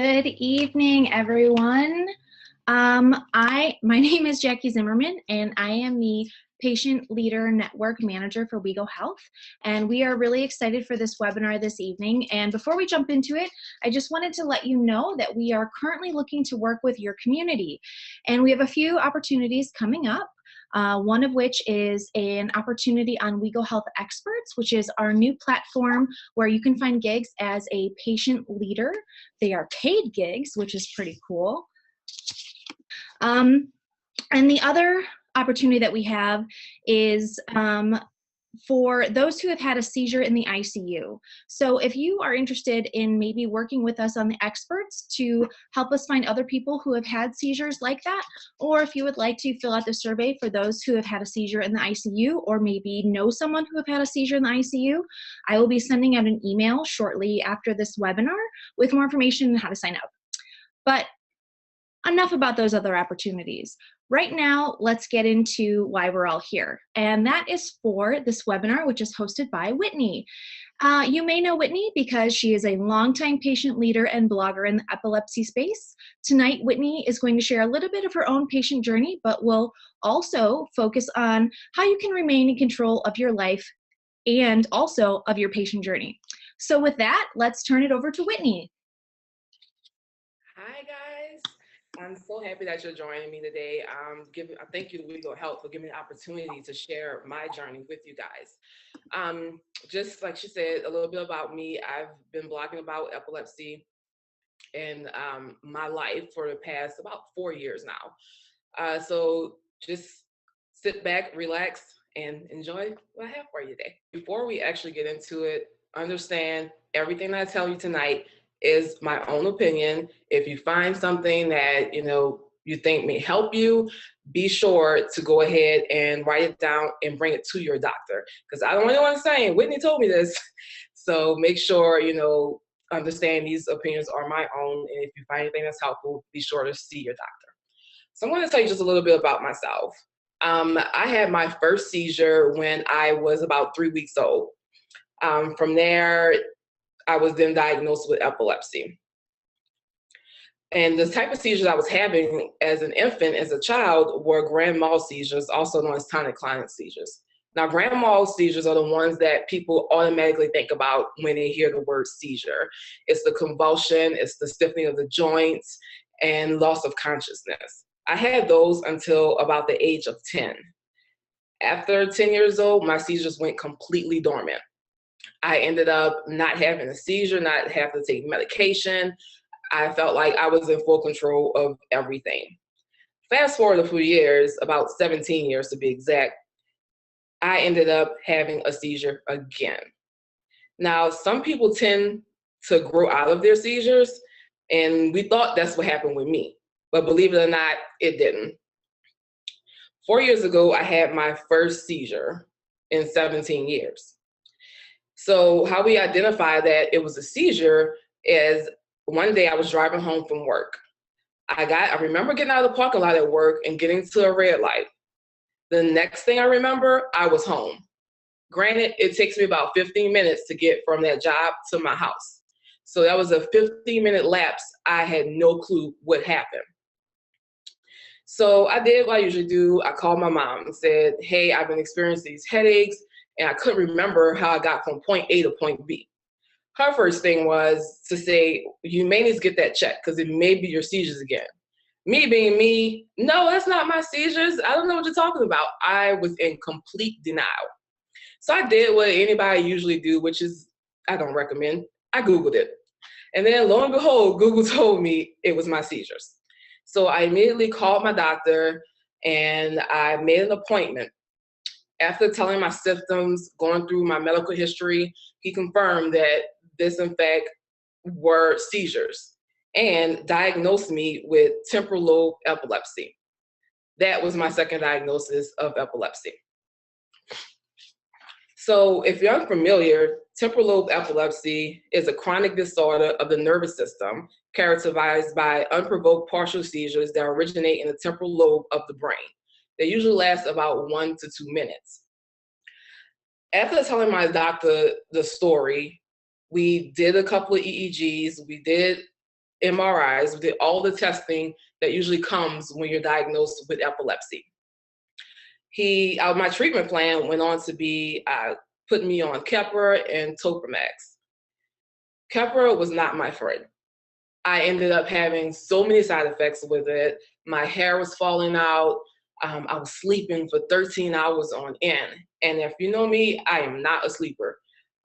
Good evening, everyone. My name is Jackie Zimmerman, and I am the Patient Leader Network Manager for WeGo Health, and we are really excited for this webinar this evening. And before we jump into it, I just wanted to let you know that we are currently looking to work with your community, and we have a few opportunities coming up. One of which is an opportunity on WeGo Health Experts, which is our new platform where you can find gigs as a patient leader. They are paid gigs, which is pretty cool. And the other opportunity that we have is for those who have had a seizure in the ICU. So if you are interested in maybe working with us on the experts to help us find other people who have had seizures like that, or if you would like to fill out the survey for those who have had a seizure in the ICU, or maybe know someone who have had a seizure in the ICU, I will be sending out an email shortly after this webinar with more information on how to sign up. But enough about those other opportunities. Right now, let's get into why we're all here. And that is for this webinar, which is hosted by Whitney. You may know Whitney because she is a longtime patient leader and blogger in the epilepsy space. Tonight, Whitney is going to share a little bit of her own patient journey, but will also focus on how you can remain in control of your life and also of your patient journey. So with that, let's turn it over to Whitney. Hi guys, I'm so happy that you're joining me today. I thank you to WeGo Health for giving me the opportunity to share my journey with you guys. Just like she said, a little bit about me. I've been blogging about epilepsy and my life for the past about 4 years now. So just sit back, relax, and enjoy what I have for you today. Before we actually get into it, understand everything that I tell you tonight is my own opinion. If you find something that you think may help you, be sure to go ahead and write it down and bring it to your doctor, because I don't want anyone saying Whitney told me this. So make sure understand these opinions are my own, and if you find anything that's helpful, be sure to see your doctor. So I'm going to tell you just a little bit about myself. I had my first seizure when I was about 3 weeks old. From there, I was then diagnosed with epilepsy. And the type of seizures I was having as an infant, as a child, were grand mal seizures, also known as tonic-clonic seizures. Now, grand mal seizures are the ones that people automatically think about when they hear the word seizure. It's the convulsion, it's the stiffening of the joints, and loss of consciousness. I had those until about the age of 10. After 10 years old, my seizures went completely dormant. I ended up not having a seizure, not having to take medication. I felt like I was in full control of everything. Fast forward a few years, about 17 years to be exact, I ended up having a seizure again. Now, some people tend to grow out of their seizures, and we thought that's what happened with me. But believe it or not, it didn't. 4 years ago, I had my first seizure in 17 years. So how we identified that it was a seizure is one day I was driving home from work. I remember getting out of the parking lot at work and getting to a red light. The next thing I remember, I was home. Granted, it takes me about 15 minutes to get from that job to my house. So that was a 15-minute lapse. I had no clue what happened. So I did what I usually do. I called my mom and said, hey, I've been experiencing these headaches, and I couldn't remember how I got from point A to point B. Her first thing was to say, you may need to get that checked because it may be your seizures again. Me being me, no, that's not my seizures. I don't know what you're talking about. I was in complete denial. So I did what anybody usually do, which is, I don't recommend. I Googled it. And then lo and behold, Google told me it was my seizures. So I immediately called my doctor and I made an appointment. After telling my symptoms, going through my medical history, he confirmed that this, in fact, were seizures and diagnosed me with temporal lobe epilepsy. That was my second diagnosis of epilepsy. So if you're unfamiliar, temporal lobe epilepsy is a chronic disorder of the nervous system characterized by unprovoked partial seizures that originate in the temporal lobe of the brain. They usually last about 1 to 2 minutes. After telling my doctor the story, we did a couple of EEGs, we did MRIs, we did all the testing that usually comes when you're diagnosed with epilepsy. My treatment plan went on to be putting me on Keppra and Topamax. Keppra was not my friend. I ended up having so many side effects with it. My hair was falling out. I was sleeping for 13 hours on end. And if you know me, I am not a sleeper.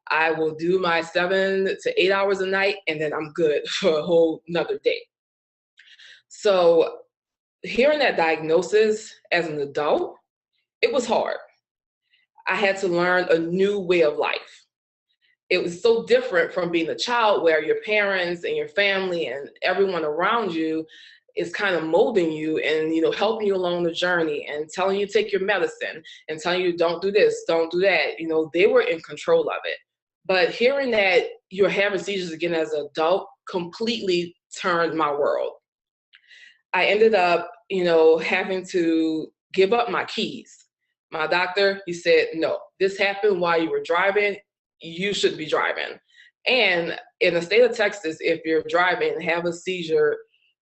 I will do my 7 to 8 hours a night, and then I'm good for a whole nother day. So hearing that diagnosis as an adult, it was hard. I had to learn a new way of life. It was so different from being a child where your parents and your family and everyone around you is kind of molding you and, you know, helping you along the journey and telling you to take your medicine and telling you don't do this, don't do that. You know, they were in control of it. But hearing that you're having seizures again as an adult completely turned my world. I ended up, you know, having to give up my keys. My doctor, he said, no, this happened while you were driving. You shouldn't be driving. And in the state of Texas, if you're driving and have a seizure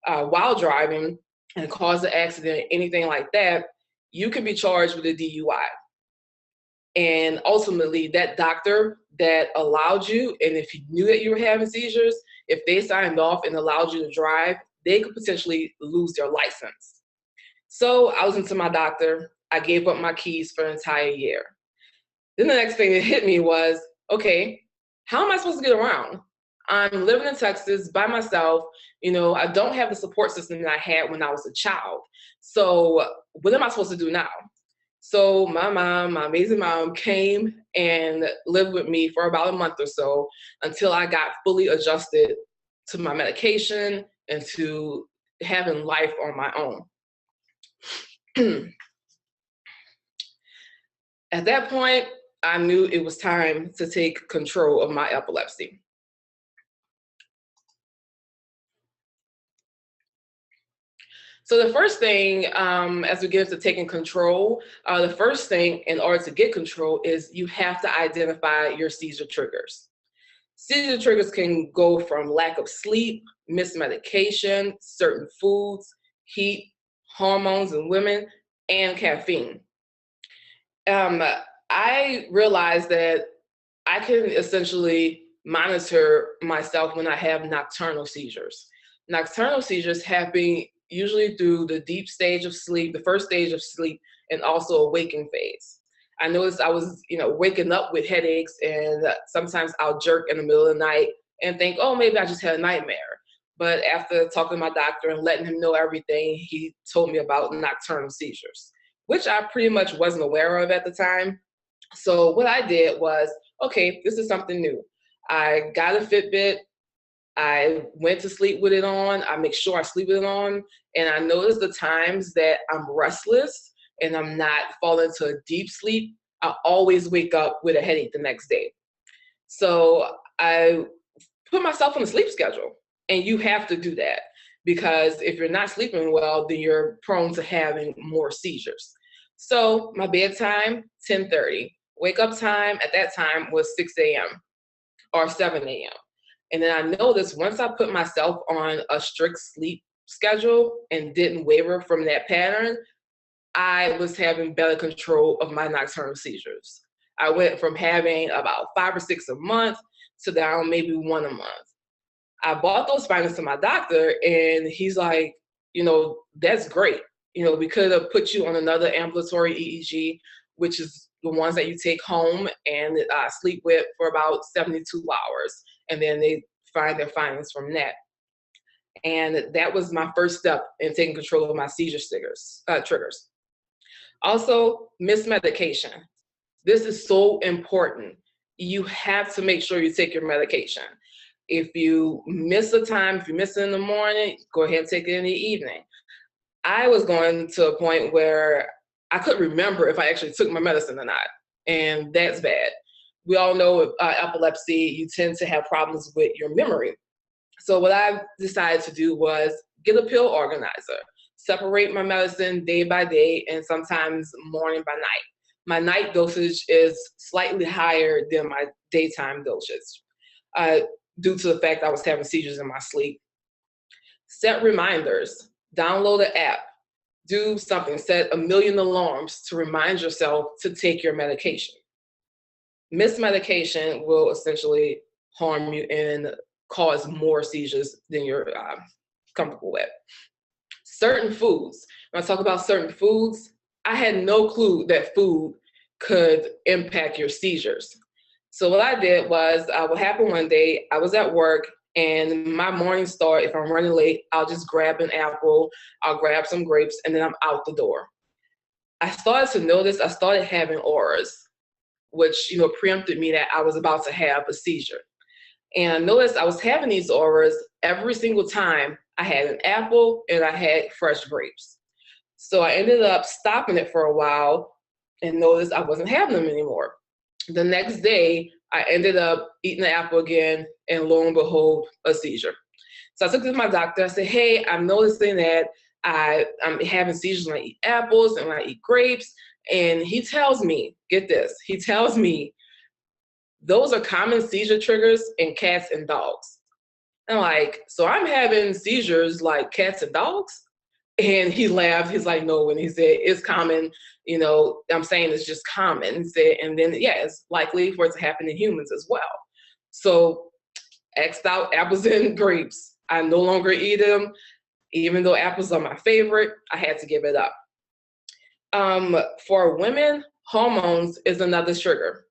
while driving and cause an accident, anything like that, you can be charged with a DUI. And ultimately, that doctor that allowed you, and if he knew that you were having seizures, if they signed off and allowed you to drive, they could potentially lose their license. So I was into my doctor. I gave up my keys for an entire year. Then the next thing that hit me was, okay, how am I supposed to get around? I'm living in Texas by myself. You know, I don't have the support system that I had when I was a child. So what am I supposed to do now? So my mom, my amazing mom, came and lived with me for about a month or so until I got fully adjusted to my medication and to having life on my own. At that point, I knew it was time to take control of my epilepsy. So the first thing, as we get into taking control, the first thing in order to get control is you have to identify your seizure triggers. Seizure triggers can go from lack of sleep, missed medication, certain foods, heat, hormones in women, and caffeine. I realized that I can essentially monitor myself when I have nocturnal seizures. Nocturnal seizures happen usually through the deep stage of sleep, the first stage of sleep, and also a waking phase. I noticed I was, you know, waking up with headaches, and sometimes I'll jerk in the middle of the night and think, oh, maybe I just had a nightmare. But after talking to my doctor and letting him know everything, he told me about nocturnal seizures, which I pretty much wasn't aware of at the time. So what I did was, okay, this is something new. I got a Fitbit. I went to sleep with it on. I make sure I sleep with it on. And I notice the times that I'm restless and I'm not falling into a deep sleep, I always wake up with a headache the next day. So I put myself on a sleep schedule. And you have to do that because if you're not sleeping well, then you're prone to having more seizures. So my bedtime, 10:30. Wake up time at that time was 6 a.m. or 7 a.m. And then I noticed once I put myself on a strict sleep schedule and didn't waver from that pattern, I was having better control of my nocturnal seizures. I went from having about 5 or 6 a month to down maybe 1 a month. I bought those findings to my doctor, and he's like, you know, that's great. You know, we could have put you on another ambulatory EEG, which is the ones that you take home and sleep with for about 72 hours. And then they find their findings from that. And that was my first step in taking control of my seizure triggers. Also, missed medication. This is so important. You have to make sure you take your medication. If you miss a time, if you miss it in the morning, go ahead and take it in the evening. I was going to a point where I couldn't remember if I actually took my medicine or not, and that's bad. We all know with epilepsy, you tend to have problems with your memory. So what I decided to do was get a pill organizer, separate my medicine day by day and sometimes morning by night. My night dosage is slightly higher than my daytime dosage due to the fact I was having seizures in my sleep. Set reminders, download an app, do something, set 1,000,000 alarms to remind yourself to take your medication. Missed medication will essentially harm you and cause more seizures than you're comfortable with. Certain foods. When I talk about certain foods, I had no clue that food could impact your seizures. So what I did was, what happened one day, I was at work and my morning start, if I'm running late, I'll just grab an apple, I'll grab some grapes, and then I'm out the door. I started to notice, I started having auras, which, preempted me that I was about to have a seizure. And I noticed I was having these auras every single time I had an apple and I had fresh grapes. So I ended up stopping it for a while and noticed I wasn't having them anymore. The next day, I ended up eating the apple again, and lo and behold, a seizure. So I took it to my doctor. I said, hey, I'm noticing that I'm having seizures when I eat apples and when I eat grapes. And he tells me, get this, he tells me, those are common seizure triggers in cats and dogs. And I'm like, so I'm having seizures like cats and dogs? And he laughed. He's like, no, when he said it's common, I'm saying it's just common. He said, and then, yeah, it's likely for it to happen in humans as well. So X'd out apples and grapes. I no longer eat them. Even though apples are my favorite, I had to give it up. For women, hormones is another trigger.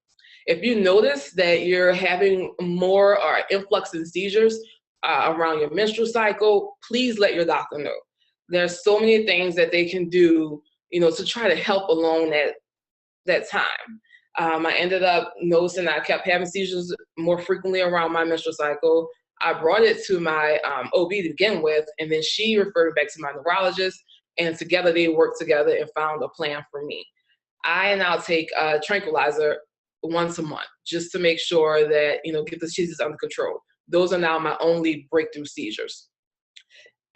If you notice that you're having more or influx in seizures around your menstrual cycle, please let your doctor know. There's so many things that they can do, to try to help along that time. I ended up noticing I kept having seizures more frequently around my menstrual cycle. I brought it to my OB to begin with, and then she referred back to my neurologist, and together they worked together and found a plan for me. I now take a tranquilizer once a month just to make sure that, get the seizures under control. Those are now my only breakthrough seizures.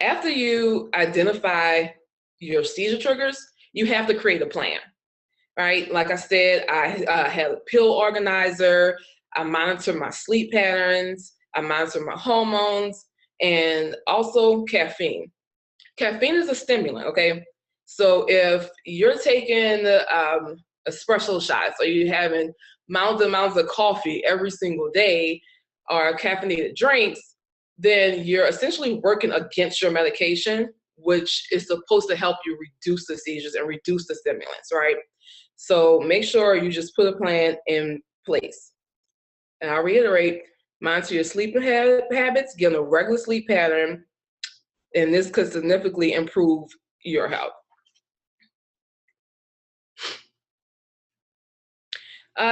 After you identify your seizure triggers, you have to create a plan, right? Like I said, I have a pill organizer. I monitor my sleep patterns. I monitor my hormones, and also caffeine. Caffeine is a stimulant, okay? So if you're taking espresso shots or you're having mounds and mounds of coffee every single day or caffeinated drinks, then you're essentially working against your medication, which is supposed to help you reduce the seizures and reduce the stimulants, right? So make sure you just put a plan in place. And I'll reiterate, monitor your sleeping habits, get a regular sleep pattern, and this could significantly improve your health.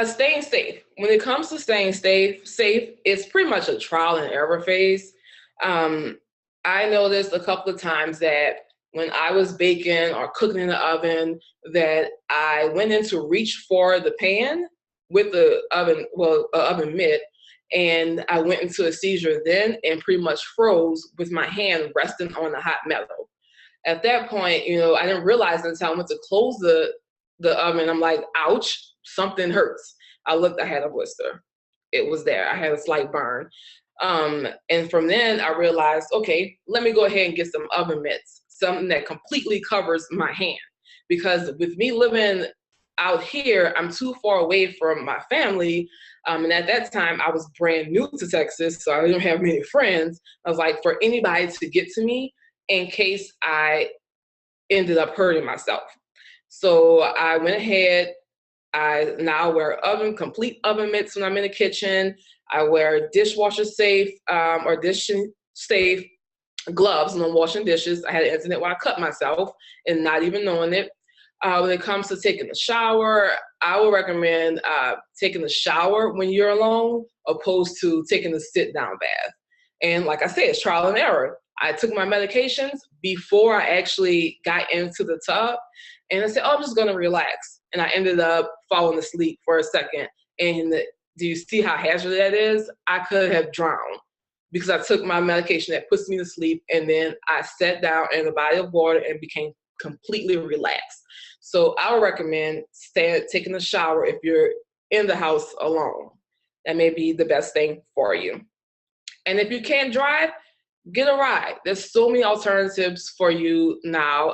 Staying safe. When it comes to staying safe, it's pretty much a trial and error phase. I noticed a couple of times that when I was baking or cooking in the oven, that I went in to reach for the pan with the oven mitt, and I went into a seizure then and pretty much froze with my hand resting on the hot metal. At that point, I didn't realize until I went to close the oven, I'm like, ouch, something hurts. I looked, I had a blister. It was there. I had a slight burn. And from then I realized, okay, let me go ahead and get some oven mitts, something that completely covers my hand. Because with me living out here, I'm too far away from my family. And at that time I was brand new to Texas, so I didn't have many friends. I was like, for anybody to get to me in case I ended up hurting myself. So I went ahead, I now wear complete oven mitts when I'm in the kitchen. I wear dishwasher safe or dish safe gloves when I'm washing dishes. I had an incident where I cut myself and not even knowing it. When it comes to taking a shower, I would recommend taking a shower when you're alone, opposed to taking a sit-down bath. And like I said, it's trial and error. I took my medications before I actually got into the tub, and I said, oh, I'm just gonna relax. And I ended up falling asleep for a second. And do you see how hazardous that is? I could have drowned because I took my medication that puts me to sleep, and then I sat down in a body of water and became completely relaxed. So I would recommend taking a shower if you're in the house alone. That may be the best thing for you. And if you can't drive, get a ride. There's so many alternatives for you now.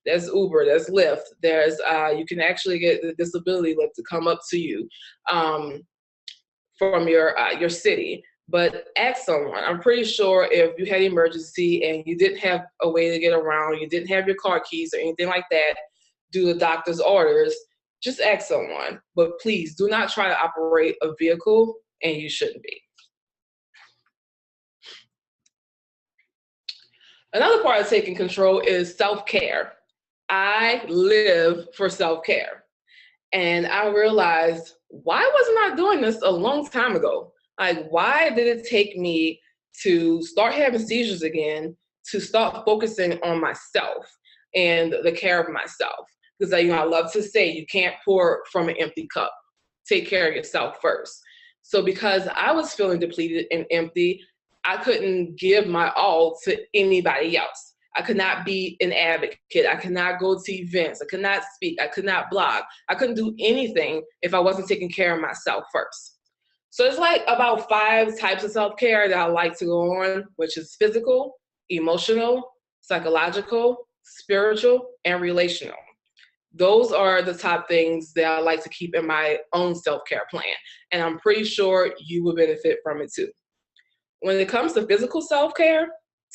There's Uber, there's Lyft, there's you can actually get the disability Lyft to come up to you from your city. But ask someone. I'm pretty sure if you had an emergency and you didn't have a way to get around, you didn't have your car keys or anything like that, do the doctor's orders, just ask someone. But please do not try to operate a vehicle, and you shouldn't be. Another part of taking control is self-care. I live for self-care. And I realized, why wasn't I doing this a long time ago? Like, why did it take me to start having seizures again to start focusing on myself and the care of myself? Because I love to say, you can't pour from an empty cup. Take care of yourself first. So because I was feeling depleted and empty, I couldn't give my all to anybody else. I could not be an advocate. I could not go to events. I could not speak. I could not blog. I couldn't do anything if I wasn't taking care of myself first. So it's like about 5 types of self-care that I like to go on, which is physical, emotional, psychological, spiritual, and relational. Those are the top things that I like to keep in my own self-care plan. And I'm pretty sure you will benefit from it too. When it comes to physical self-care,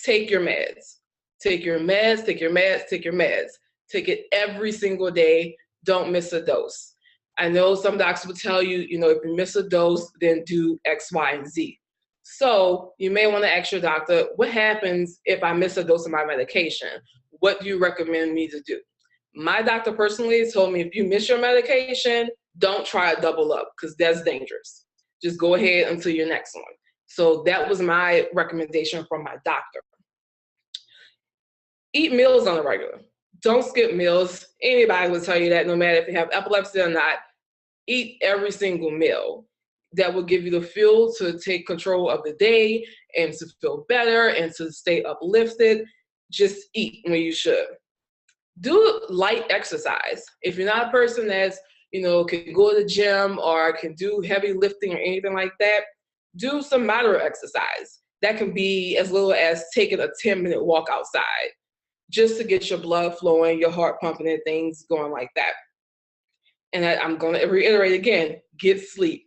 take your meds. Take your meds, take your meds, take your meds. Take it every single day. Don't miss a dose. I know some doctors will tell you, if you miss a dose, then do X, Y, and Z. So you may want to ask your doctor, what happens if I miss a dose of my medication? What do you recommend me to do? My doctor personally told me, if you miss your medication, don't try to double up because that's dangerous. Just go ahead until your next one. So that was my recommendation from my doctor. Eat meals on a regular. Don't skip meals. Anybody will tell you that, no matter if you have epilepsy or not. Eat every single meal. That will give you the fuel to take control of the day and to feel better and to stay uplifted. Just eat when you should. Do light exercise. If you're not a person that's, can go to the gym or can do heavy lifting or anything like that, do some moderate exercise. That can be as little as taking a 10-minute walk outside, just to get your blood flowing, your heart pumping, and things going like that. And I'm going to reiterate again, get sleep.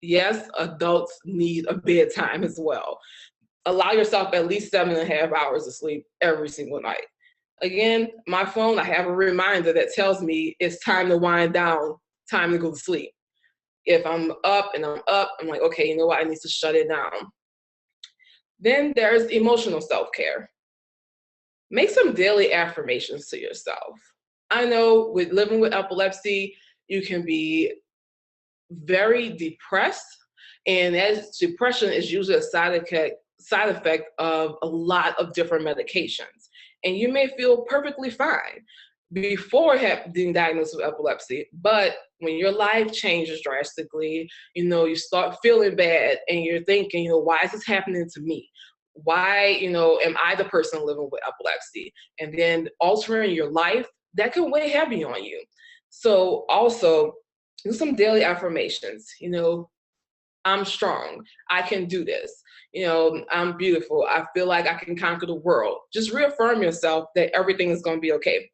Yes, adults need a bedtime as well. Allow yourself at least 7.5 hours of sleep every single night. Again, my phone, I have a reminder that tells me it's time to wind down, time to go to sleep. If I'm up, I'm like, okay, you know what? I need to shut it down. Then there's emotional self-care. Make some daily affirmations to yourself. I know with living with epilepsy, you can be very depressed, and as depression is usually a side effect of a lot of different medications. And you may feel perfectly fine before being diagnosed with epilepsy, but when your life changes drastically, you start feeling bad and you're thinking, why is this happening to me? Why, am I the person living with epilepsy? And then altering your life, that can weigh heavy on you. So also do some daily affirmations. I'm strong. I can do this. I'm beautiful. I feel like I can conquer the world. Just reaffirm yourself that everything is going to be okay.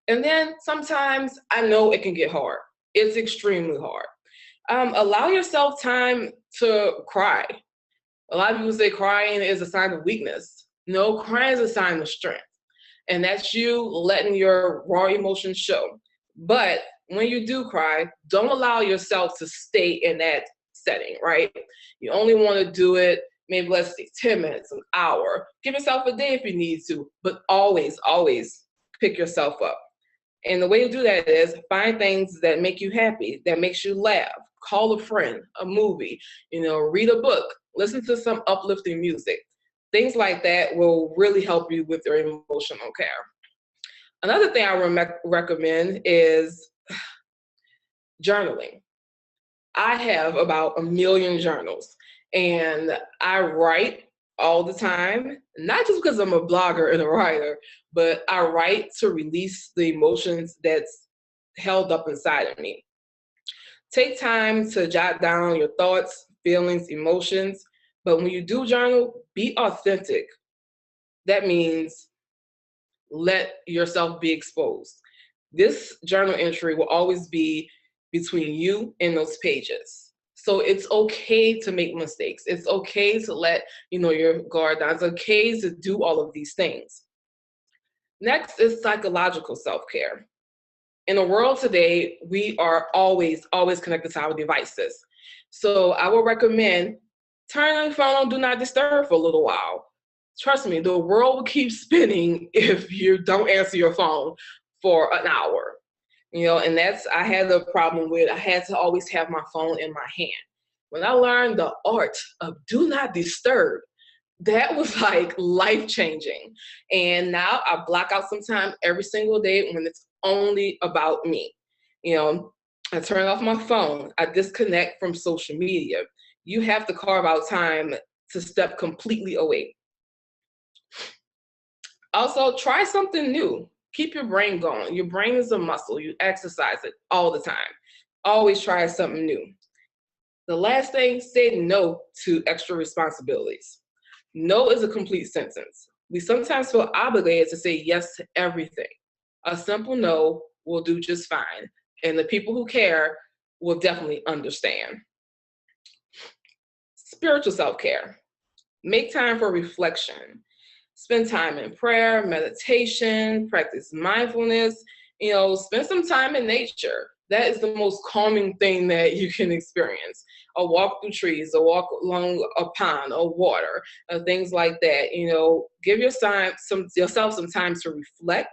And then sometimes I know it can get hard. It's extremely hard. Allow yourself time to cry. A lot of people say crying is a sign of weakness. No, crying is a sign of strength. And that's you letting your raw emotions show. But when you do cry, don't allow yourself to stay in that setting, right? You only want to do it, maybe let's say 10 minutes, an hour. Give yourself a day if you need to, but always, always pick yourself up. And the way to do that is find things that make you happy, that makes you laugh. Call a friend, a movie, read a book, listen to some uplifting music. Things like that will really help you with your emotional care. Another thing I recommend is journaling. I have about 1 million journals, and I write all the time, not just because I'm a blogger and a writer, but I write to release the emotions that's held up inside of me. Take time to jot down your thoughts, feelings, emotions, but when you do journal, be authentic. That means let yourself be exposed. This journal entry will always be between you and those pages. So it's okay to make mistakes. It's okay to let your guard down. It's okay to do all of these things. Next is psychological self-care. In the world today, we are always connected to our devices. So I would recommend turning your phone on Do Not Disturb for a little while. Trust me, the world will keep spinning if you don't answer your phone for an hour. And I had a problem with, I had to always have my phone in my hand. When I learned the art of Do Not Disturb, that was like life-changing. And now I block out some time every single day when it's only about me. I turn off my phone. I disconnect from social media. You have to carve out time to step completely away. Also, try something new. Keep your brain going. Your brain is a muscle. You exercise it all the time. Always try something new. The last thing, say no to extra responsibilities. No is a complete sentence. We sometimes feel obligated to say yes to everything. A simple no will do just fine. And the people who care will definitely understand. Spiritual self-care. Make time for reflection. Spend time in prayer, meditation, practice mindfulness, spend some time in nature. That is the most calming thing that you can experience. A walk through trees, a walk along a pond or water, things like that. Give yourself some time to reflect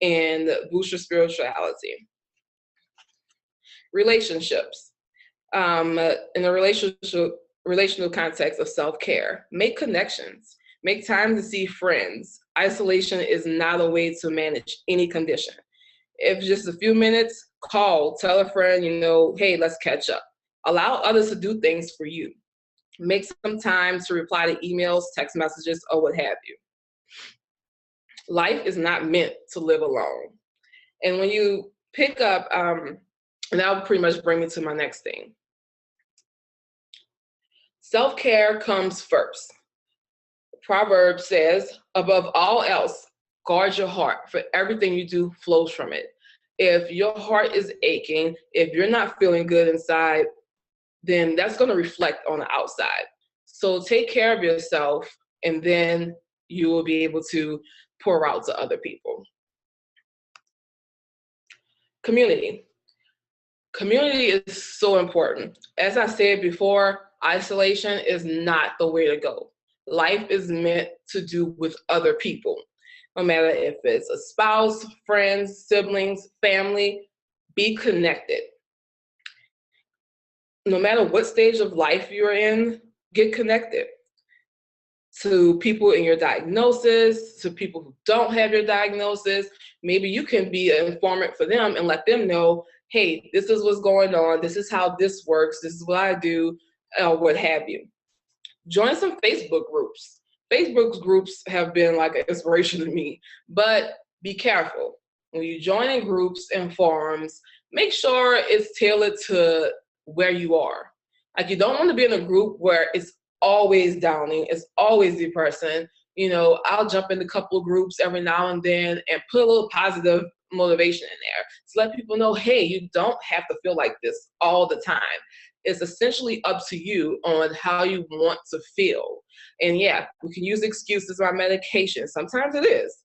and boost your spirituality. Relationships. In the relational context of self-care, make connections. Make time to see friends. Isolation is not a way to manage any condition. If just a few minutes, call, tell a friend, hey, let's catch up. Allow others to do things for you. Make some time to reply to emails, text messages, or what have you. Life is not meant to live alone. And when you pick up, and that'll pretty much bring me to my next thing. Self-care comes first. Proverb says, above all else, guard your heart, for everything you do flows from it. If your heart is aching, if you're not feeling good inside, then that's going to reflect on the outside. So take care of yourself, and then you will be able to pour out to other people. Community. Community is so important. As I said before, isolation is not the way to go. Life is meant to do with other people. No matter if it's a spouse, friends, siblings, family, be connected. No matter what stage of life you're in, get connected to people in your diagnosis, to people who don't have your diagnosis. Maybe you can be an informant for them and let them know, hey, this is what's going on. This is how this works. This is what I do, what have you. Join some Facebook groups. Facebook groups have been like an inspiration to me, but be careful. When you join in groups and forums, make sure it's tailored to where you are. Like, you don't want to be in a group where it's always downing, it's always depressing. I'll jump in a couple of groups every now and then and put a little positive motivation in there to let people know, hey, you don't have to feel like this all the time. It's essentially up to you on how you want to feel. And yeah, we can use excuses about medication. Sometimes it is,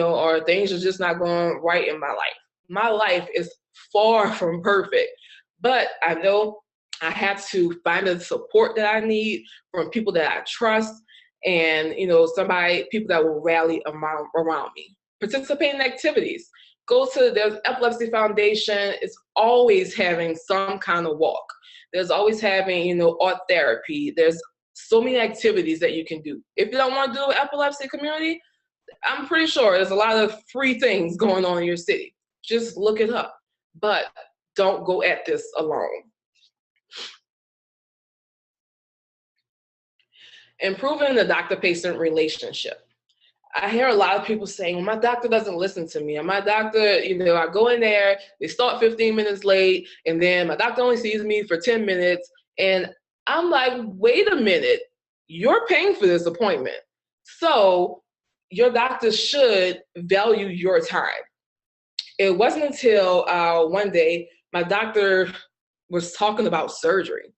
or things are just not going right in my life. My life is far from perfect, but I know I have to find the support that I need from people that I trust, and people that will rally around me. Participate in activities. There's Epilepsy Foundation is always having some kind of walk. There's always having, art therapy. There's so many activities that you can do. If you don't want to do epilepsy community, I'm pretty sure there's a lot of free things going on in your city. Just look it up, but don't go at this alone. Improving the doctor-patient relationship. I hear a lot of people saying, well, my doctor doesn't listen to me. And my doctor, I go in there, they start 15 minutes late, and then my doctor only sees me for 10 minutes. And I'm like, wait a minute. you're paying for this appointment. So your doctor should value your time. It wasn't until one day my doctor was talking about surgery.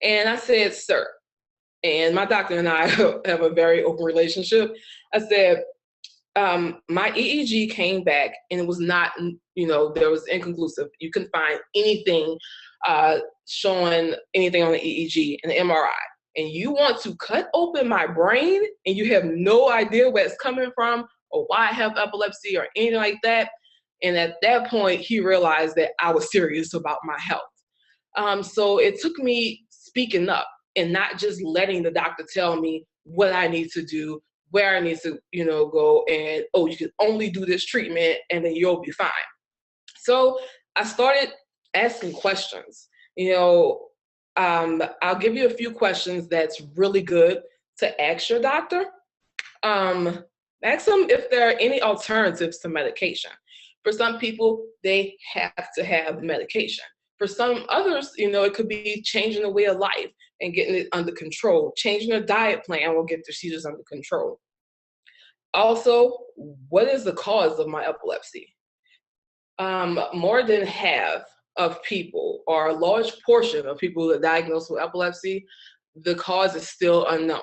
And I said, sir, and my doctor and I have a very open relationship. I said, my EEG came back and it was not, there was inconclusive. You couldn't find anything showing anything on the EEG and the MRI. And you want to cut open my brain and you have no idea where it's coming from or why I have epilepsy or anything like that. And at that point, he realized that I was serious about my health. So it took me speaking up and not just letting the doctor tell me what I need to do, where I need to, go, and, oh, you can only do this treatment and then you'll be fine. So I started asking questions. I'll give you a few questions that's really good to ask your doctor. Ask them if there are any alternatives to medication. For some people, they have to have medication. For some others, it could be changing the way of life and getting it under control. Changing their diet plan will get their seizures under control. Also, what is the cause of my epilepsy? More than half of people, or a large portion of people that are diagnosed with epilepsy, the cause is still unknown.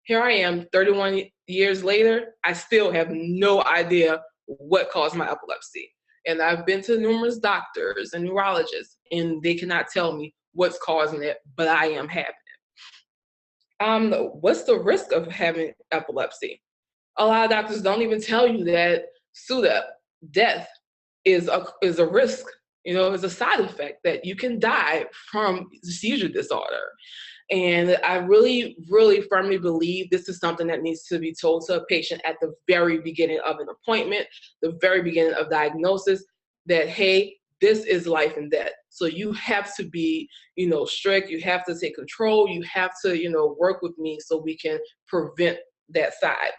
Here I am, 31 years later, I still have no idea what caused my epilepsy. And I've been to numerous doctors and neurologists, and they cannot tell me what's causing it, but I am having it. What's the risk of having epilepsy? A lot of doctors don't even tell you that SUDEP, death, is a risk. It's a side effect that you can die from seizure disorder. And I really, really firmly believe this is something that needs to be told to a patient at the very beginning of an appointment, the very beginning of diagnosis, that, hey, this is life and death. So you have to be, strict. You have to take control. You have to, work with me so we can prevent that side.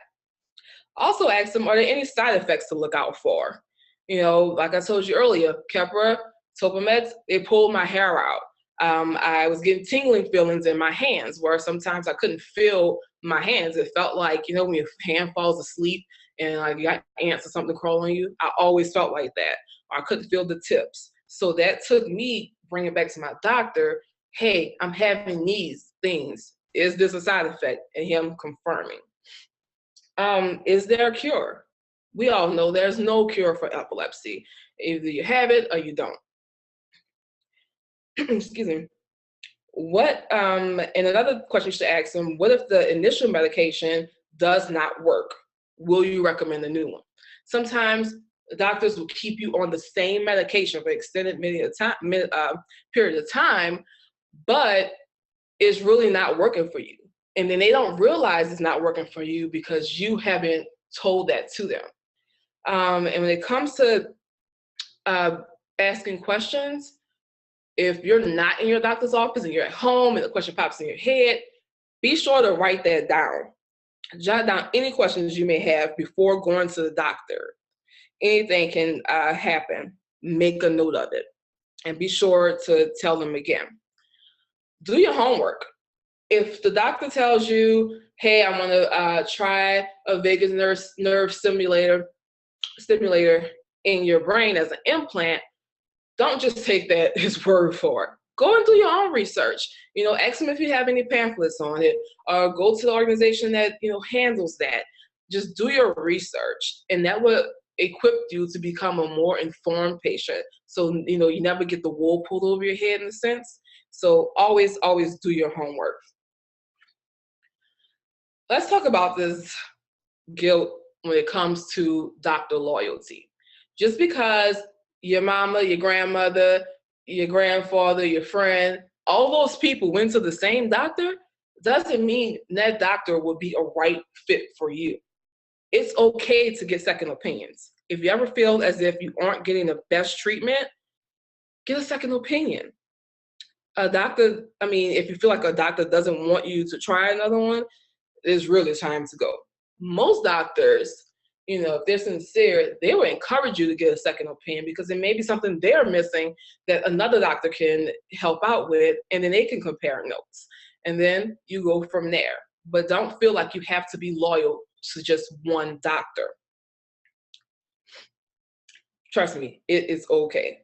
Also ask them, are there any side effects to look out for? Like I told you earlier, Keppra, Topameds, they pulled my hair out. I was getting tingling feelings in my hands where sometimes I couldn't feel my hands. It felt like, when your hand falls asleep and like you got ants or something crawling on you, I always felt like that. Or I couldn't feel the tips. So that took me bringing it back to my doctor, hey, I'm having these things. Is this a side effect? And him confirming. Is there a cure? We all know there's no cure for epilepsy. Either you have it or you don't. Excuse me. And another question you should ask them, what if the initial medication does not work? Will you recommend a new one? Sometimes doctors will keep you on the same medication for extended period of time, but it's really not working for you. And then they don't realize it's not working for you because you haven't told that to them. And when it comes to asking questions, if you're not in your doctor's office and you're at home and the question pops in your head, be sure to write that down. Jot down any questions you may have before going to the doctor. Anything can happen. Make a note of it. And be sure to tell them again. Do your homework. If the doctor tells you, hey, I want to try a vagus nerve stimulator in your brain as an implant, don't just take that his word for it. Go and do your own research. Ask them if you have any pamphlets on it, or go to the organization that handles that. Just do your research, and that will equip you to become a more informed patient. So you never get the wool pulled over your head in a sense. So always do your homework. Let's talk about this guilt when it comes to doctor loyalty. Just because your mama, your grandmother, your grandfather, your friend, all those people went to the same doctor, doesn't mean that doctor will be a right fit for you. It's okay to get second opinions. If you ever feel as if you aren't getting the best treatment, get a second opinion. If you feel like a doctor doesn't want you to try another one, it's really time to go. Most doctors, if they're sincere, they will encourage you to get a second opinion because it may be something they're missing that another doctor can help out with, and then they can compare notes. And then you go from there. but don't feel like you have to be loyal to just one doctor. Trust me, it is okay.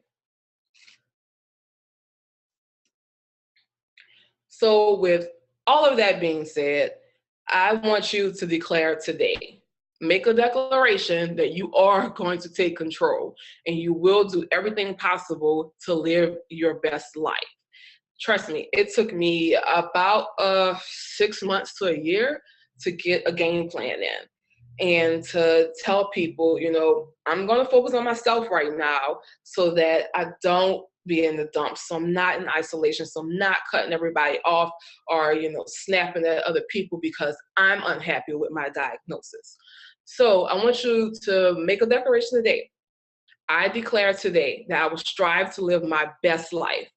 So with all of that being said, I want you to declare today, make a declaration that you are going to take control and you will do everything possible to live your best life. Trust me, it took me about 6 months to a year to get a game plan in and to tell people, you know, I'm going to focus on myself right now so that I don't be in the dumps. So I'm not in isolation. So I'm not cutting everybody off or, you know, snapping at other people because I'm unhappy with my diagnosis. So I want you to make a declaration today. I declare today that I will strive to live my best life,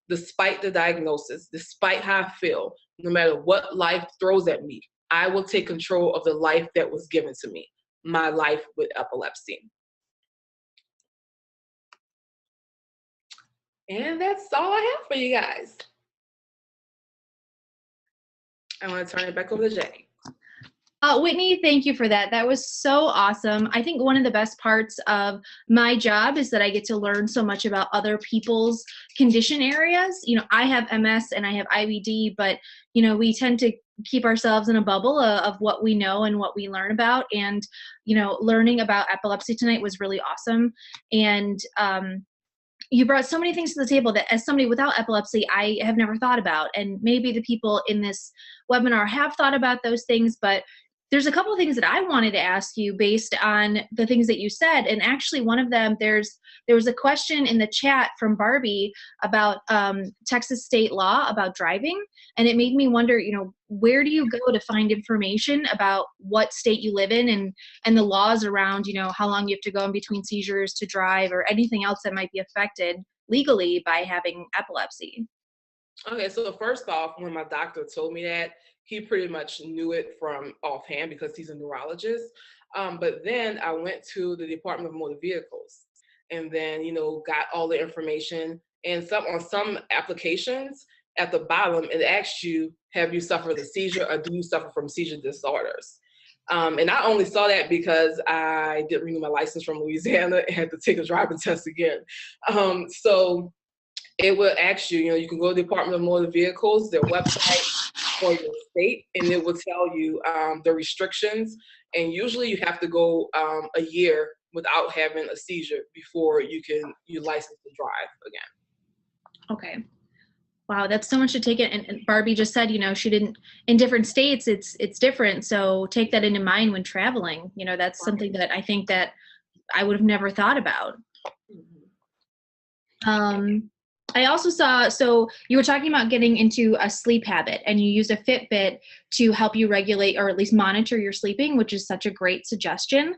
despite the diagnosis, despite how I feel, no matter what life throws at me. I will take control of the life that was given to me, my life with epilepsy. And that's all I have for you guys. I want to turn it back over to Jackie. Whitney, thank you for that. That was so awesome. I think one of the best parts of my job is that I get to learn so much about other people's condition areas. You know, I have MS and I have IBD, but, you know, we tend to keep ourselves in a bubble of what we know and what we learn about. And, you know, learning about epilepsy tonight was really awesome. And, you brought so many things to the table that as somebody without epilepsy, I have never thought about. And maybe the people in this webinar have thought about those things, but there's a couple of things that I wanted to ask you based on the things that you said. And actually one of them, there was a question in the chat from Barbie about Texas state law about driving. And it made me wonder, you know, where do you go to find information about what state you live in and the laws around, you know, how long you have to go in between seizures to drive or anything else that might be affected legally by having epilepsy? Okay, so first off, when my doctor told me that, he pretty much knew it from offhand because he's a neurologist. But then I went to the Department of Motor Vehicles and then, you know, got all the information. And on some applications at the bottom, it asks you, have you suffered a seizure or do you suffer from seizure disorders? And I only saw that because I didn't renew my license from Louisiana and had to take a driving test again. So it will ask you, you know, you can go to the Department of Motor Vehicles, their website for your state, and it will tell you the restrictions. And usually you have to go a year without having a seizure before you license to drive again. Okay. Wow, that's so much to take it. And Barbie just said, you know, she didn't, in different states, it's different. So take that into mind when traveling. You know, that's something that I think that I would have never thought about. I also saw, so you were talking about getting into a sleep habit and you used a Fitbit to help you regulate or at least monitor your sleeping, which is such a great suggestion.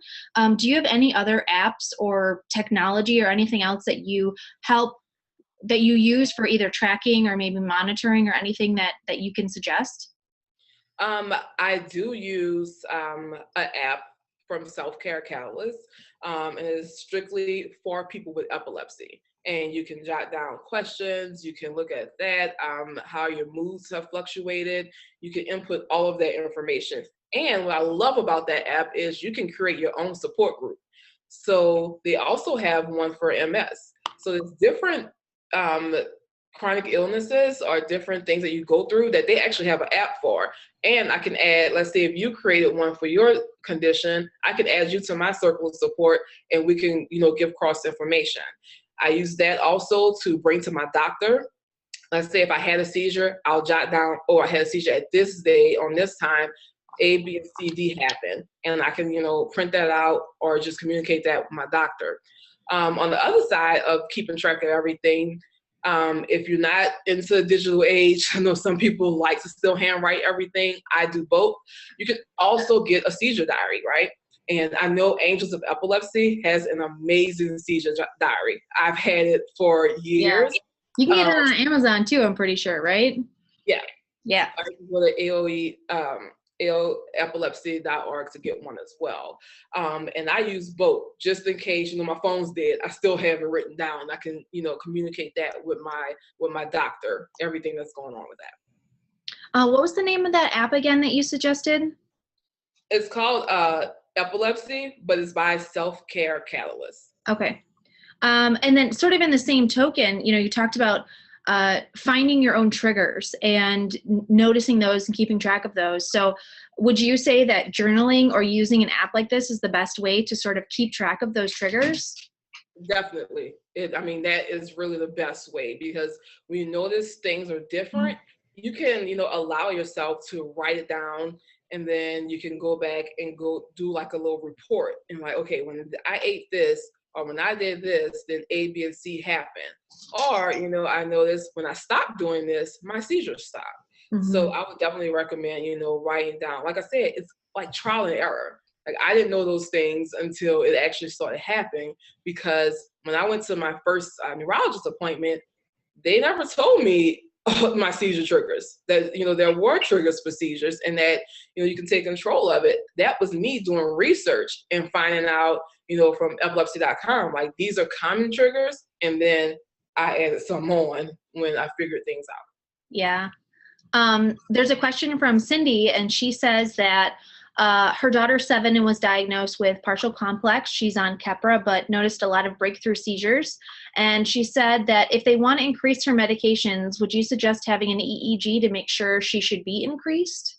Do you have any other apps or technology or anything else that you use for either tracking or maybe monitoring or anything that you can suggest? I do use an app from Self Care Catalyst, and it is strictly for people with epilepsy. And you can jot down questions, you can look at that, how your moods have fluctuated, you can input all of that information. And what I love about that app is you can create your own support group. So they also have one for MS. So there's different chronic illnesses or different things that you go through that they actually have an app for. And I can add, let's say if you created one for your condition, I can add you to my circle of support and we can, you know, give cross information. I use that also to bring to my doctor. Let's say if I had a seizure, I'll jot down, oh, I had a seizure at this day on this time, A, B, and C, D happened. And I can, you know, print that out or just communicate that with my doctor. On the other side of keeping track of everything, if you're not into the digital age, I know some people like to still handwrite everything. I do both. You can also get a seizure diary, right? And I know Angels of Epilepsy has an amazing seizure diary. I've had it for years. Yeah. You can get it on Amazon too, I'm pretty sure, right? Yeah. Yeah. I can go to AOepilepsy.org to get one as well. And I use both just in case, you know, my phone's dead. I still have it written down. I can, you know, communicate that with my doctor, everything that's going on with that. What was the name of that app again that you suggested? It's called Epilepsy, but it's by Self Care Catalyst. Okay. And then sort of in the same token, you talked about finding your own triggers and noticing those and keeping track of those. So would you say that journaling or using an app like this is the best way to sort of keep track of those triggers? Definitely. I mean, that is really the best way, because when you notice things are different, you can, allow yourself to write it down, and then you can go back and go do like a little report and like, okay, when I ate this or when I did this, then A, B, and C happened. Or, I noticed when I stopped doing this, my seizures stopped. So I would definitely recommend, writing down. Like I said, it's like trial and error. Like, I didn't know those things until it actually started happening, because when I went to my first neurologist appointment, they never told me my seizure triggers, that, there were triggers for seizures, and that, you can take control of it. That was me doing research and finding out, from epilepsy.com, like, these are common triggers. And then I added some on when I figured things out. Yeah. There's a question from Cindy, and she says that her daughter's 7 and was diagnosed with partial complex. She's on Keppra, but noticed a lot of breakthrough seizures. And she said that if they want to increase her medications, would you suggest having an EEG to make sure she should be increased?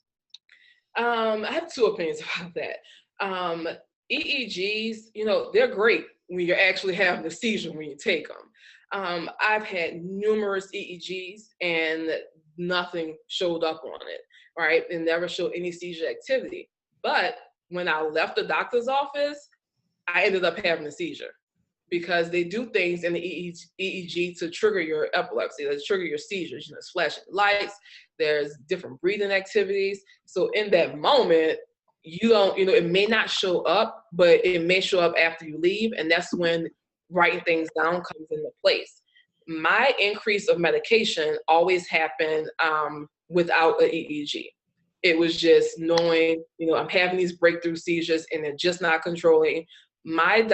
I have two opinions about that. EEGs, they're great when you're actually having a seizure when you take them. I've had numerous EEGs and nothing showed up on it, right? And never showed any seizure activity. But when I left the doctor's office, I ended up having a seizure, because they do things in the EEG to trigger your epilepsy, to trigger your seizures. There's flashing lights, there's different breathing activities. So in that moment, you don't, it may not show up, but it may show up after you leave. And that's when writing things down comes into place. My increase of medication always happened without an EEG. It was just knowing, I'm having these breakthrough seizures and they're just not controlling. My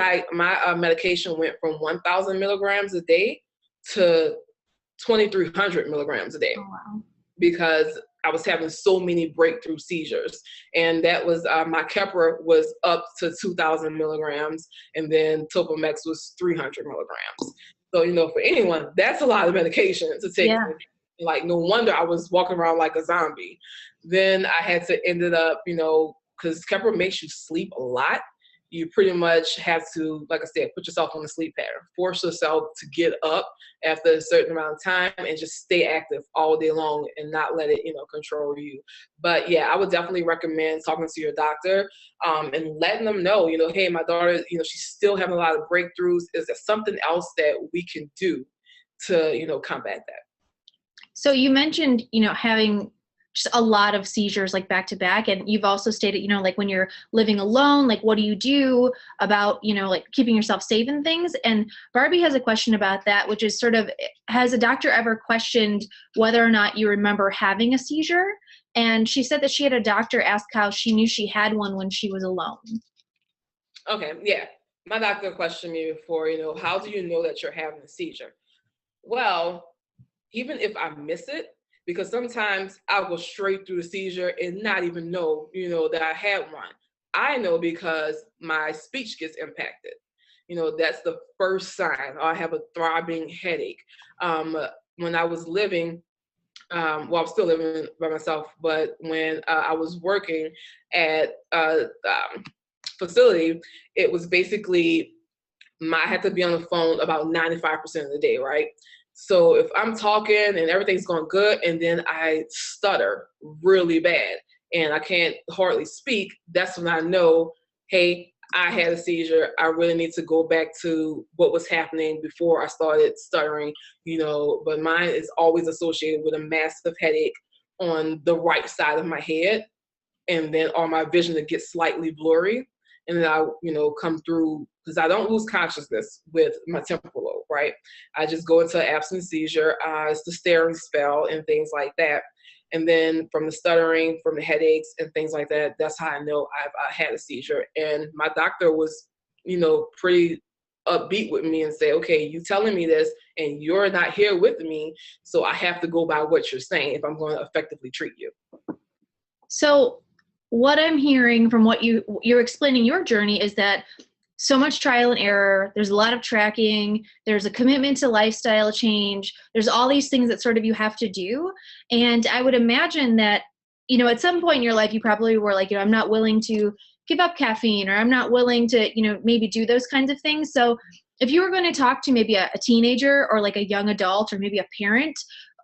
medication went from 1,000 milligrams a day to 2,300 milligrams a day. Oh, wow. Because I was having so many breakthrough seizures. And that was, my Keppra was up to 2,000 milligrams, and then Topamax was 300 milligrams. So, for anyone, that's a lot of medication to take. Yeah. Like, no wonder I was walking around like a zombie. Then I had to ended up, because Keppra makes you sleep a lot. You pretty much have to, like I said, put yourself on a sleep pattern, force yourself to get up after a certain amount of time and just stay active all day long and not let it, control you. But yeah, I would definitely recommend talking to your doctor and letting them know, hey, my daughter, she's still having a lot of breakthroughs. Is there something else that we can do to, combat that? So you mentioned, having just a lot of seizures like back to back. And you've also stated, like when you're living alone, like what do you do about, like keeping yourself safe and things? And Barbie has a question about that, which is sort of, has a doctor ever questioned whether or not you remember having a seizure? And she said that she had a doctor ask how she knew she had one when she was alone. Okay, yeah. My doctor questioned me before, how do you know that you're having a seizure? Well, even if I miss it, because sometimes I'll go straight through the seizure and not even know, that I had one. I know because my speech gets impacted. That's the first sign. Or I have a throbbing headache. When I was living, well, I'm still living by myself, but when I was working at a facility, it was basically, I had to be on the phone about 95% of the day, right? So if I'm talking and everything's going good and then I stutter really bad and I can't hardly speak, that's when I know, hey, I had a seizure. I really need to go back to what was happening before I started stuttering, but mine is always associated with a massive headache on the right side of my head, and then all my vision to get slightly blurry. And then I, come through, because I don't lose consciousness with my temporal lobe, right? I just go into an absent seizure. It's the staring spell and things like that. And then from the stuttering, from the headaches and things like that, that's how I know I've had a seizure. And my doctor was, pretty upbeat with me and say, okay, you telling me this and you're not here with me, so I have to go by what you're saying if I'm going to effectively treat you. So what I'm hearing from what you're explaining your journey is that so much trial and error, there's a lot of tracking, there's a commitment to lifestyle change, there's all these things that sort of you have to do. And I would imagine that, you know, at some point in your life, you probably were like, you know, I'm not willing to give up caffeine, or I'm not willing to, you know, maybe do those kinds of things. So if you were going to talk to maybe a teenager or like a young adult or maybe a parent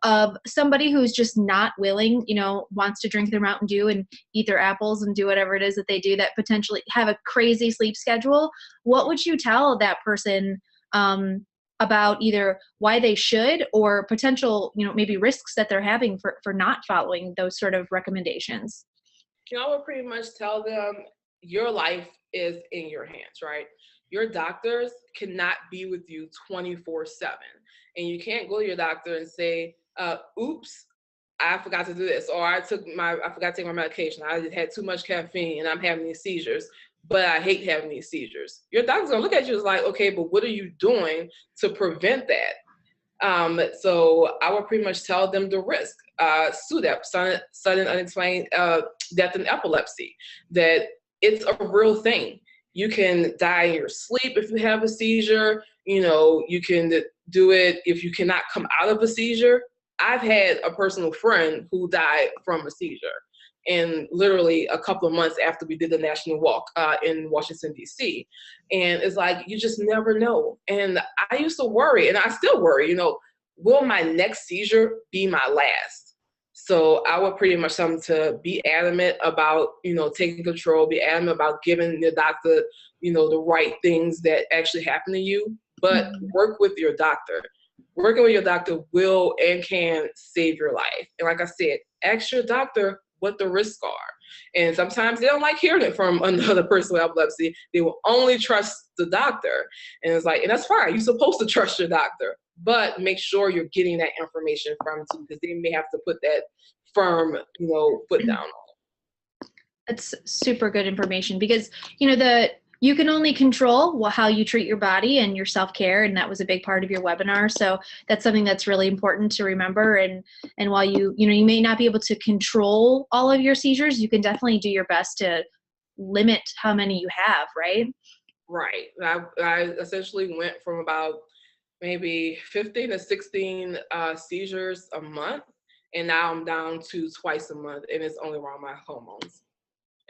of somebody who's just not willing, you know, wants to drink their Mountain Dew and eat their apples and do whatever it is that they do, that potentially have a crazy sleep schedule, what would you tell that person about either why they should or potential, you know, maybe risks that they're having for not following those sort of recommendations? You know, I would pretty much tell them your life is in your hands, right? Your doctors cannot be with you 24/7. And you can't go to your doctor and say, oops, I forgot to do this, or I forgot to take my medication. I had too much caffeine and I'm having these seizures, but I hate having these seizures. Your doctor's gonna look at you as like, okay, but what are you doing to prevent that? So I would pretty much tell them the risk. SUDEP, sudden unexplained death in epilepsy, that it's a real thing. You can die in your sleep if you have a seizure. You know, you can do it if you cannot come out of a seizure. I've had a personal friend who died from a seizure, and literally a couple of months after we did the national walk in Washington, D.C. And it's like, you just never know. And I used to worry, and I still worry, you know, will my next seizure be my last? So I would pretty much tell them to be adamant about, you know, taking control, be adamant about giving the doctor, you know, the right things that actually happen to you, but work with your doctor. Working with your doctor will and can save your life. And like I said, ask your doctor what the risks are. And sometimes they don't like hearing it from another person with epilepsy. They will only trust the doctor. And it's like, and that's fine. You're supposed to trust your doctor, but make sure you're getting that information from them, because they may have to put that firm, you know, foot down on it. That's super good information, because, you know, you can only control how you treat your body and your self-care, and that was a big part of your webinar. So that's something that's really important to remember. And while you may not be able to control all of your seizures, you can definitely do your best to limit how many you have, right? Right. I essentially went from about maybe 15 to 16 seizures a month, and now I'm down to twice a month, and it's only around my hormones.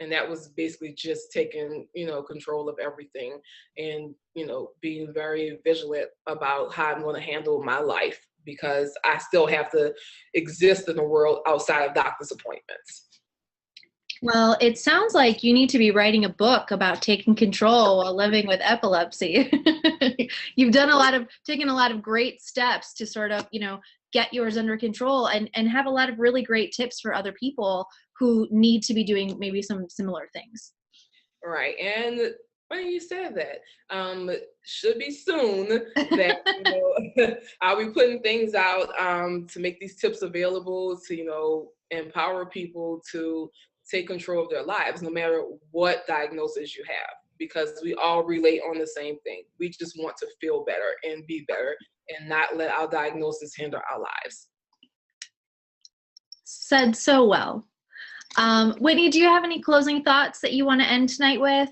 And that was basically just taking, you know, control of everything, and, you know, being very vigilant about how I'm going to handle my life, because I still have to exist in the world outside of doctor's appointments. Well, it sounds like you need to be writing a book about taking control while living with epilepsy. You've taken a lot of great steps to sort of, you know, get yours under control, and have a lot of really great tips for other people who need to be doing maybe some similar things. Right. And funny you said that. Should be soon that, you know, I'll be putting things out to make these tips available to, you know, empower people to take control of their lives, no matter what diagnosis you have, because we all relate on the same thing. We just want to feel better and be better, and not let our diagnosis hinder our lives. Said so well. Whitney, do you have any closing thoughts that you want to end tonight with?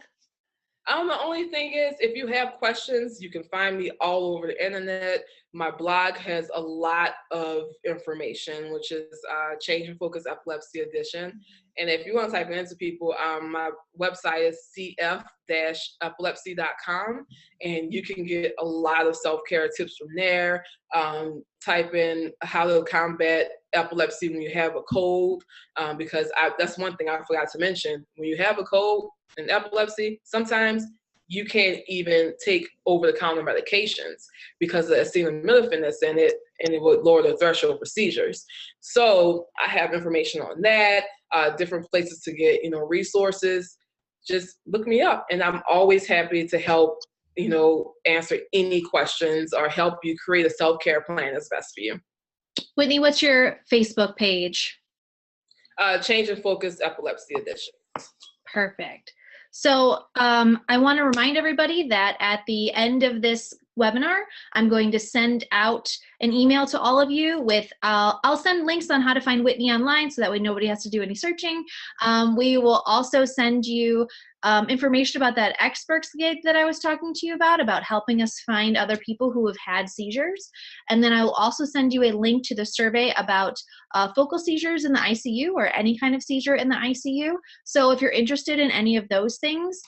The only thing is, if you have questions, you can find me all over the internet. My blog has a lot of information, which is Change and Focus Epilepsy Edition. And if you want to type it into people, my website is cf-epilepsy.com, and you can get a lot of self-care tips from there. Type in how to combat epilepsy when you have a cold, because that's one thing I forgot to mention. When you have a cold and epilepsy, sometimes you can't even take over-the-counter medications because of the acetaminophen that's in it, and it would lower the threshold for seizures. So I have information on that, different places to get, you know, resources. Just look me up, and I'm always happy to help, you know, answer any questions or help you create a self-care plan that's best for you. Whitney, what's your Facebook page? Change and Focus Epilepsy Edition. Perfect. So I want to remind everybody that at the end of this webinar, I'm going to send out an email to all of you with, I'll send links on how to find Whitney online so that way nobody has to do any searching. We will also send you information about that experts guide that I was talking to you about helping us find other people who have had seizures. And then I will also send you a link to the survey about focal seizures in the ICU or any kind of seizure in the ICU. So if you're interested in any of those things,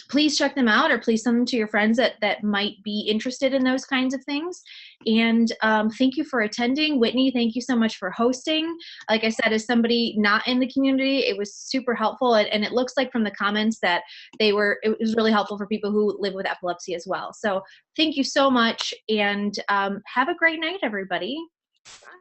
please check them out, or please send them to your friends that might be interested in those kinds of things. And thank you for attending. Whitney, thank you so much for hosting. Like I said, as somebody not in the community, it was super helpful. And it looks like from the comments that it was really helpful for people who live with epilepsy as well. So thank you so much, and have a great night, everybody. Bye.